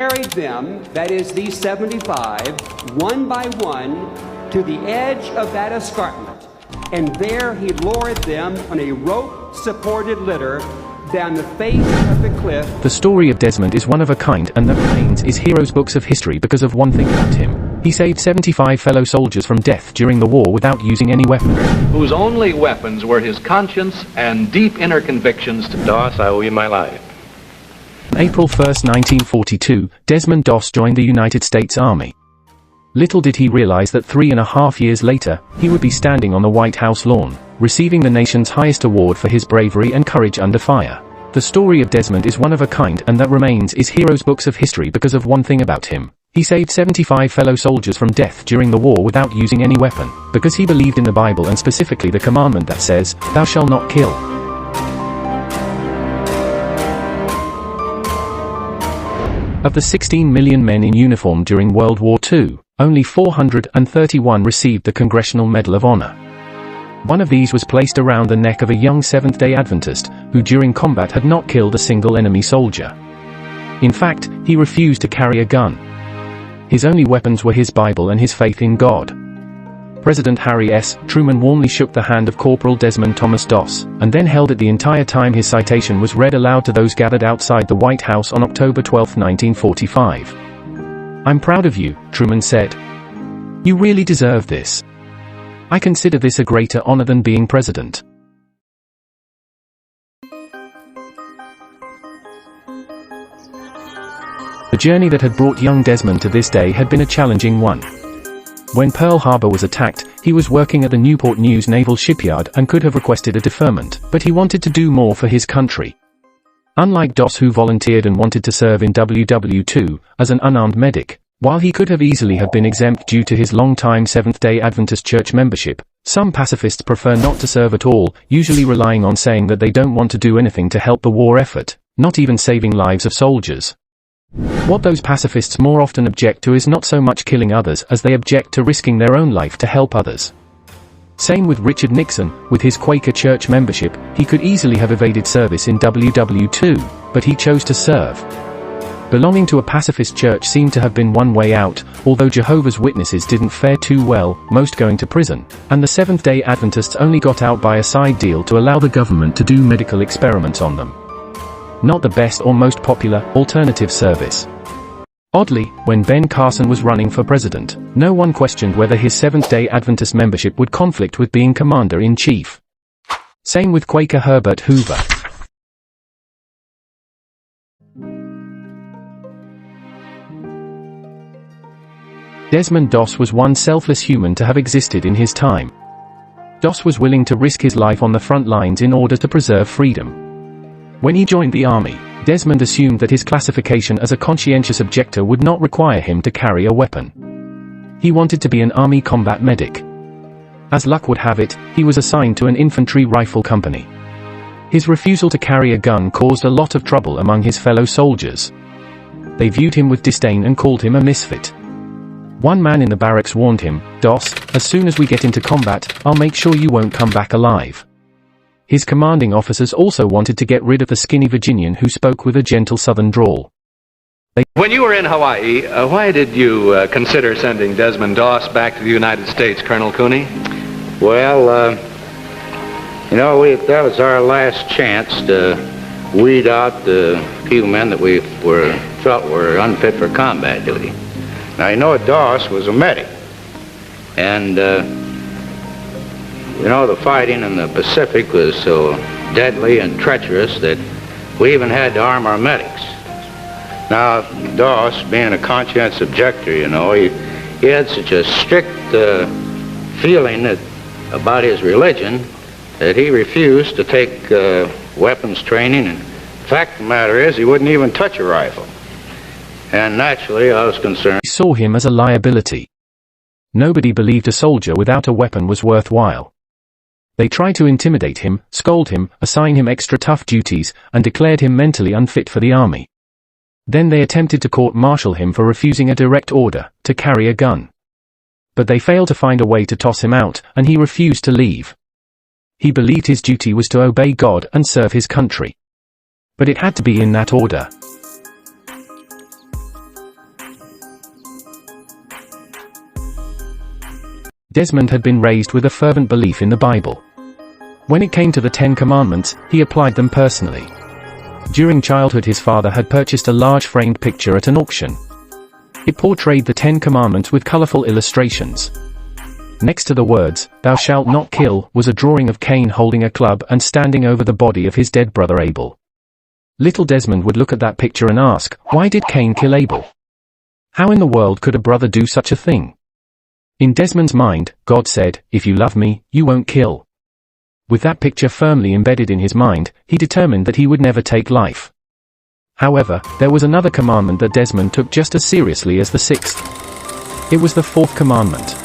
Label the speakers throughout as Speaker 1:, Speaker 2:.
Speaker 1: carried them, that is these 75, one by one, to the edge of that escarpment, and there he lowered them on a rope-supported litter down the face of the cliff.
Speaker 2: The story of Desmond is one of a kind, and that remains in heroes' books of history because of one thing about him. He saved 75 fellow soldiers from death during the war without using any weapon.
Speaker 3: Whose only weapons were his conscience and deep inner convictions. To
Speaker 4: Doss, I owe you my life.
Speaker 2: April 1, 1942, Desmond Doss joined the United States Army. Little did he realize that 3.5 years later, he would be standing on the White House lawn, receiving the nation's highest award for his bravery and courage under fire. The story of Desmond is one of a kind, and that remains in heroes' books of history because of one thing about him. He saved 75 fellow soldiers from death during the war without using any weapon, because he believed in the Bible and specifically the commandment that says, "Thou shalt not kill." Of the 16 million men in uniform during World War II, only 431 received the Congressional Medal of Honor. One of these was placed around the neck of a young Seventh-day Adventist, who during combat had not killed a single enemy soldier. In fact, he refused to carry a gun. His only weapons were his Bible and his faith in God. President Harry S. Truman warmly shook the hand of Corporal Desmond Thomas Doss, and then held it the entire time his citation was read aloud to those gathered outside the White House on October 12, 1945. "I'm proud of you," Truman said. "You really deserve this. I consider this a greater honor than being president." The journey that had brought young Desmond to this day had been a challenging one. When Pearl Harbor was attacked, he was working at the Newport News Naval Shipyard and could have requested a deferment, but he wanted to do more for his country. Unlike Doss, who volunteered and wanted to serve in WW2 as an unarmed medic, while he could have easily have been exempt due to his long-time Seventh-day Adventist church membership, some pacifists prefer not to serve at all, usually relying on saying that they don't want to do anything to help the war effort, not even saving lives of soldiers. What those pacifists more often object to is not so much killing others as they object to risking their own life to help others. Same with Richard Nixon. With his Quaker church membership, he could easily have evaded service in WW2, but he chose to serve. Belonging to a pacifist church seemed to have been one way out, although Jehovah's Witnesses didn't fare too well, most going to prison, and the Seventh-day Adventists only got out by a side deal to allow the government to do medical experiments on them. Not the best or most popular alternative service. Oddly, when Ben Carson was running for president, no one questioned whether his Seventh-day Adventist membership would conflict with being commander-in-chief. Same with Quaker Herbert Hoover. Desmond Doss was one selfless human to have existed in his time. Doss was willing to risk his life on the front lines in order to preserve freedom. When he joined the army, Desmond assumed that his classification as a conscientious objector would not require him to carry a weapon. He wanted to be an army combat medic. As luck would have it, he was assigned to an infantry rifle company. His refusal to carry a gun caused a lot of trouble among his fellow soldiers. They viewed him with disdain and called him a misfit. One man in the barracks warned him, "Doss, as soon as we get into combat, I'll make sure you won't come back alive." His commanding officers also wanted to get rid of the skinny Virginian who spoke with a gentle southern drawl.
Speaker 3: When you were in Hawaii, why did you consider sending Desmond Doss back to the United States, Colonel Cooney?
Speaker 4: Well, that was our last chance to weed out the few men that we felt were unfit for combat duty. Now, Doss was a medic, and the fighting in the Pacific was so deadly and treacherous that we even had to arm our medics. Now, Doss, being a conscientious objector, he had such a strict feeling about his religion that he refused to take weapons training. And the fact of the matter is, he wouldn't even touch a rifle. And naturally, I was concerned.
Speaker 2: He saw him as a liability. Nobody believed a soldier without a weapon was worthwhile. They tried to intimidate him, scold him, assign him extra tough duties, and declared him mentally unfit for the army. Then they attempted to court-martial him for refusing a direct order to carry a gun. But they failed to find a way to toss him out, and he refused to leave. He believed his duty was to obey God and serve his country. But it had to be in that order. Desmond had been raised with a fervent belief in the Bible. When it came to the 10 Commandments, he applied them personally. During childhood his father had purchased a large framed picture at an auction. It portrayed the 10 Commandments with colorful illustrations. Next to the words, "Thou shalt not kill," was a drawing of Cain holding a club and standing over the body of his dead brother Abel. Little Desmond would look at that picture and ask, why did Cain kill Abel? How in the world could a brother do such a thing? In Desmond's mind, God said, "If you love me, you won't kill." With that picture firmly embedded in his mind, he determined that he would never take life. However, there was another commandment that Desmond took just as seriously as the 6th. It was the 4th commandment.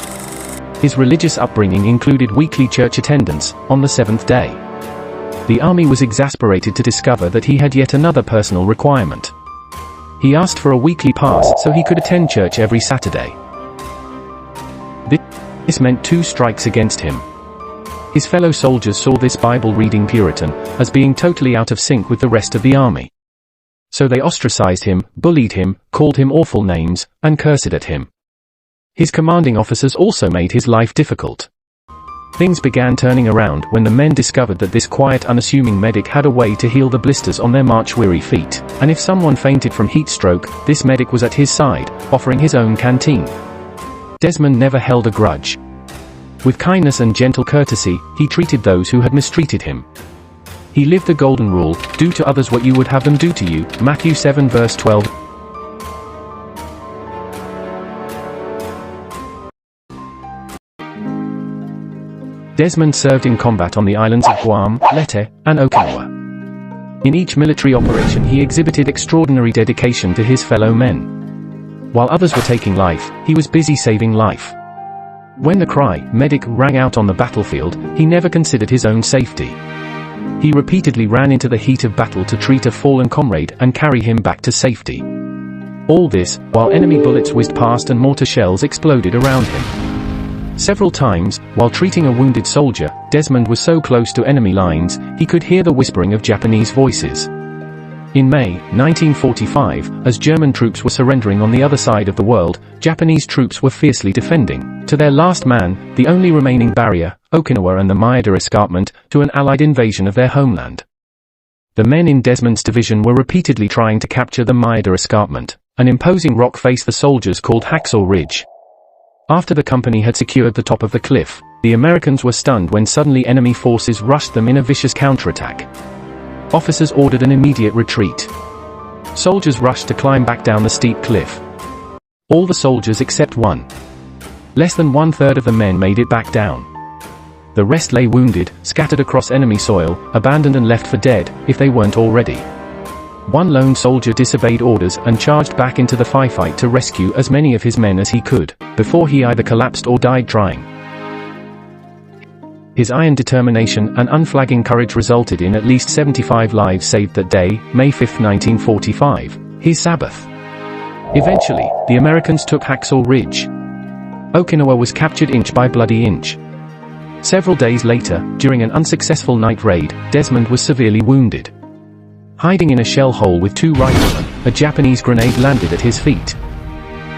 Speaker 2: His religious upbringing included weekly church attendance, on the 7th day. The army was exasperated to discover that he had yet another personal requirement. He asked for a weekly pass so he could attend church every Saturday. This meant 2 strikes against him. His fellow soldiers saw this Bible-reading Puritan as being totally out of sync with the rest of the army. So they ostracized him, bullied him, called him awful names, and cursed at him. His commanding officers also made his life difficult. Things began turning around when the men discovered that this quiet, unassuming medic had a way to heal the blisters on their march-weary feet, and if someone fainted from heat stroke, this medic was at his side, offering his own canteen. Desmond never held a grudge. With kindness and gentle courtesy, he treated those who had mistreated him. He lived the golden rule, do to others what you would have them do to you, Matthew 7 verse 12. Desmond served in combat on the islands of Guam, Leyte, and Okinawa. In each military operation he exhibited extraordinary dedication to his fellow men. While others were taking life, he was busy saving life. When the cry, "Medic," rang out on the battlefield, he never considered his own safety. He repeatedly ran into the heat of battle to treat a fallen comrade and carry him back to safety. All this, while enemy bullets whizzed past and mortar shells exploded around him. Several times, while treating a wounded soldier, Desmond was so close to enemy lines, he could hear the whispering of Japanese voices. In May 1945, as German troops were surrendering on the other side of the world, Japanese troops were fiercely defending, to their last man, the only remaining barrier, Okinawa and the Maeda Escarpment, to an Allied invasion of their homeland. The men in Desmond's division were repeatedly trying to capture the Maeda Escarpment, an imposing rock face the soldiers called Hacksaw Ridge. After the company had secured the top of the cliff, the Americans were stunned when suddenly enemy forces rushed them in a vicious counterattack. Officers ordered an immediate retreat. Soldiers rushed to climb back down the steep cliff. All the soldiers except one. Less than 1/3 of the men made it back down. The rest lay wounded, scattered across enemy soil, abandoned and left for dead, if they weren't already. One lone soldier disobeyed orders and charged back into the firefight to rescue as many of his men as he could, before he either collapsed or died trying. His iron determination and unflagging courage resulted in at least 75 lives saved that day, May 5, 1945, his Sabbath. Eventually, the Americans took Hacksaw Ridge. Okinawa was captured inch by bloody inch. Several days later, during an unsuccessful night raid, Desmond was severely wounded. Hiding in a shell hole with 2 riflemen, a Japanese grenade landed at his feet.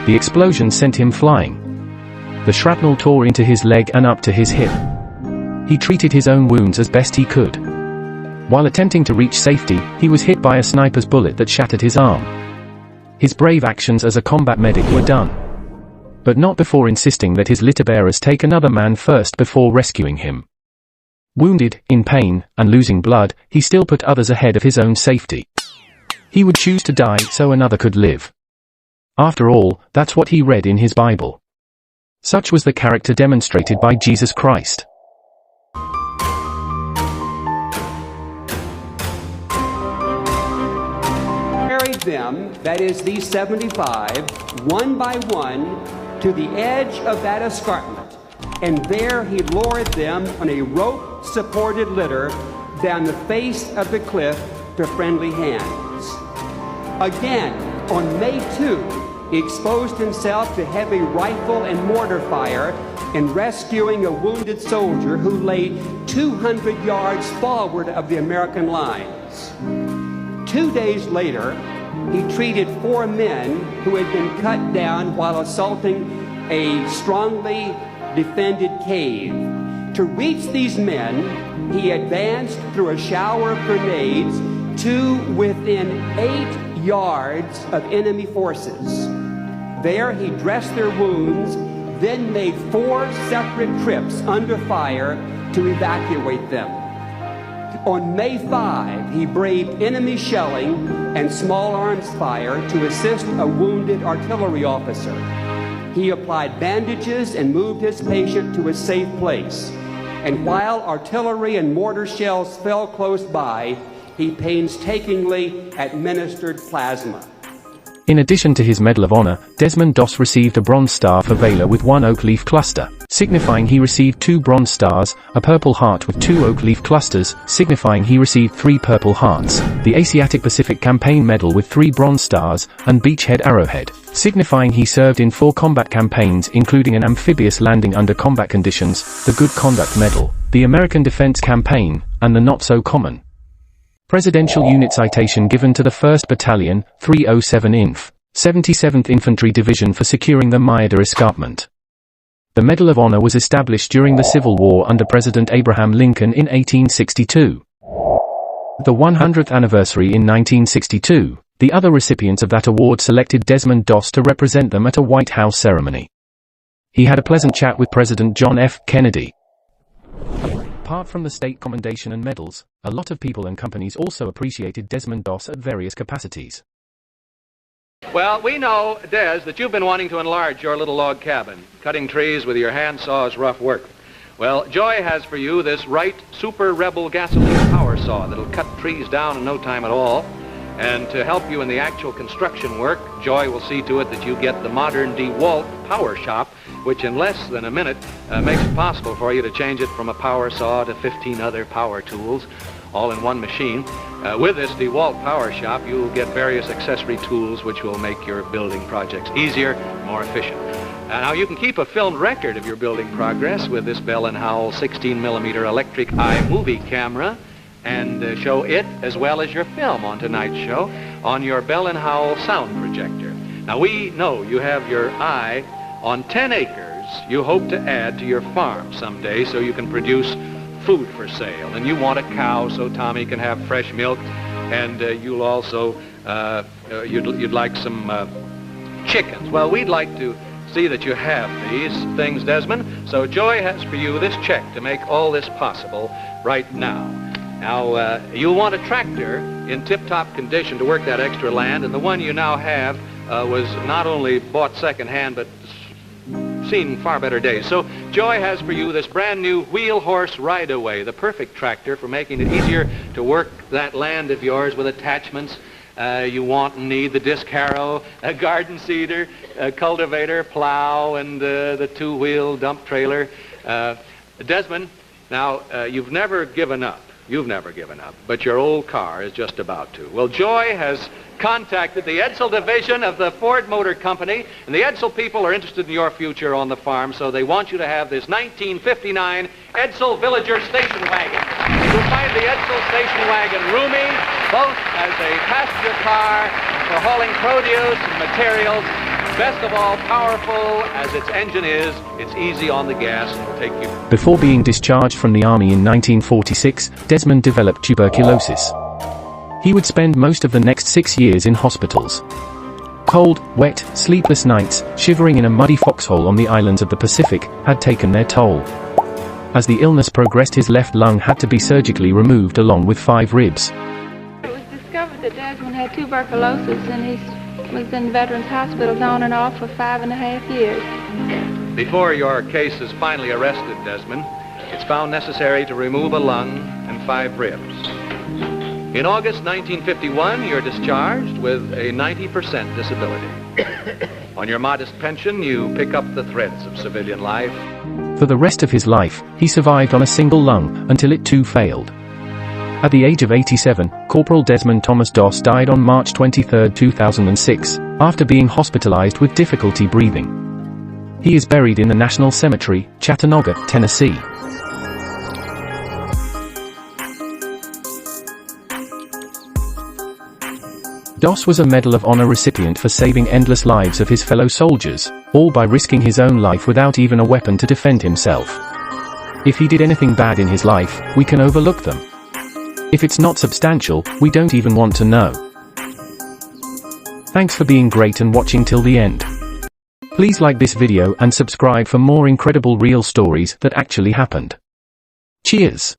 Speaker 2: The explosion sent him flying. The shrapnel tore into his leg and up to his hip. He treated his own wounds as best he could. While attempting to reach safety, he was hit by a sniper's bullet that shattered his arm. His brave actions as a combat medic were done. But not before insisting that his litter bearers take another man first before rescuing him. Wounded, in pain, and losing blood, he still put others ahead of his own safety. He would choose to die so another could live. After all, that's what he read in his Bible. Such was the character demonstrated by Jesus Christ.
Speaker 1: Carried them, that is these 75, one by one, to the edge of that escarpment, and there he lowered them on a rope-supported litter down the face of the cliff to friendly hands. Again, on May 2, he exposed himself to heavy rifle and mortar fire in rescuing a wounded soldier who lay 200 yards forward of the American lines. 2 days later, he treated 4 men who had been cut down while assaulting a strongly defended cave. To reach these men, he advanced through a shower of grenades to within 8 yards of enemy forces. There he dressed their wounds, then made 4 separate trips under fire to evacuate them. On May 5, he braved enemy shelling and small arms fire to assist a wounded artillery officer. He applied bandages and moved his patient to a safe place. And while artillery and mortar shells fell close by, he painstakingly administered plasma.
Speaker 2: In addition to his Medal of Honor, Desmond Doss received a Bronze Star for valor with 1 oak leaf cluster, signifying he received 2 Bronze Stars, a Purple Heart with 2 oak leaf clusters, signifying he received 3 Purple Hearts, the Asiatic Pacific Campaign Medal with 3 Bronze Stars, and Beachhead Arrowhead, signifying he served in 4 combat campaigns including an amphibious landing under combat conditions, the Good Conduct Medal, the American Defense Campaign, and the not-so-common Presidential Unit Citation given to the 1st Battalion, 307 Inf. 77th Infantry Division for securing the Maida Escarpment. The Medal of Honor was established during the Civil War under President Abraham Lincoln in 1862. The 100th anniversary in 1962, the other recipients of that award selected Desmond Doss to represent them at a White House ceremony. He had a pleasant chat with President John F. Kennedy. Apart from the state commendation and medals, a lot of people and companies also appreciated Desmond Doss at various capacities.
Speaker 3: Well, we know, Des, that you've been wanting to enlarge your little log cabin. Cutting trees with your handsaw is rough work. Well, Joy has for you this Wright Super Rebel gasoline power saw that'll cut trees down in no time at all. And to help you in the actual construction work, Joy will see to it that you get the modern DeWalt Power Shop, which in less than a minute makes it possible for you to change it from a power saw to 15 other power tools, all in one machine. With this DeWalt Power Shop, you'll get various accessory tools which will make your building projects easier, more efficient. Now, you can keep a filmed record of your building progress with this Bell & Howell 16mm electric eye movie camera, and show it as well as your film on tonight's show on your Bell & Howell sound projector. Now, we know you have your eye on 10 acres you hope to add to your farm someday so you can produce food for sale. And you want a cow so Tommy can have fresh milk, and you'll also, you'd like some chickens. Well, we'd like to see that you have these things, Desmond, so Joy has for you this check to make all this possible right now. Now, you'll want a tractor in tip-top condition to work that extra land, and the one you now have was not only bought second-hand, but seen far better days. So Joy has for you this brand-new Wheel Horse Ride-Away, the perfect tractor for making it easier to work that land of yours with attachments you want and need: the disc harrow, a garden seeder, a cultivator, plow, and the 2-wheel dump trailer. Desmond, now, you've never given up. You've never given up, but your old car is just about to. Well, Joy has contacted the Edsel division of the Ford Motor Company, and the Edsel people are interested in your future on the farm, so they want you to have this 1959 Edsel Villager station wagon. You'll find the Edsel station wagon roomy, both as a passenger car for hauling produce and materials. Best of all, powerful as its engine is, it's easy on the gas and will take you.
Speaker 2: Before being discharged from the army in 1946, Desmond developed tuberculosis. He would spend most of the next 6 years in hospitals. Cold, wet, sleepless nights, shivering in a muddy foxhole on the islands of the Pacific, had taken their toll. As the illness progressed, his left lung had to be surgically removed along with 5 ribs.
Speaker 5: It was discovered that Desmond had tuberculosis, and he was in Veterans Hospitals on and off for 5.5 years.
Speaker 3: Before your case is finally arrested, Desmond, it's found necessary to remove a lung and 5 ribs. In August 1951, you're discharged with a 90% disability. On your modest pension, you pick up the threads of civilian life.
Speaker 2: For the rest of his life, he survived on a single lung, until it too failed. At the age of 87, Corporal Desmond Thomas Doss died on March 23, 2006, after being hospitalized with difficulty breathing. He is buried in the National Cemetery, Chattanooga, Tennessee. Doss was a Medal of Honor recipient for saving endless lives of his fellow soldiers, all by risking his own life without even a weapon to defend himself. If he did anything bad in his life, we can overlook them. If it's not substantial, we don't even want to know. Thanks for being great and watching till the end. Please like this video and subscribe for more incredible real stories that actually happened. Cheers!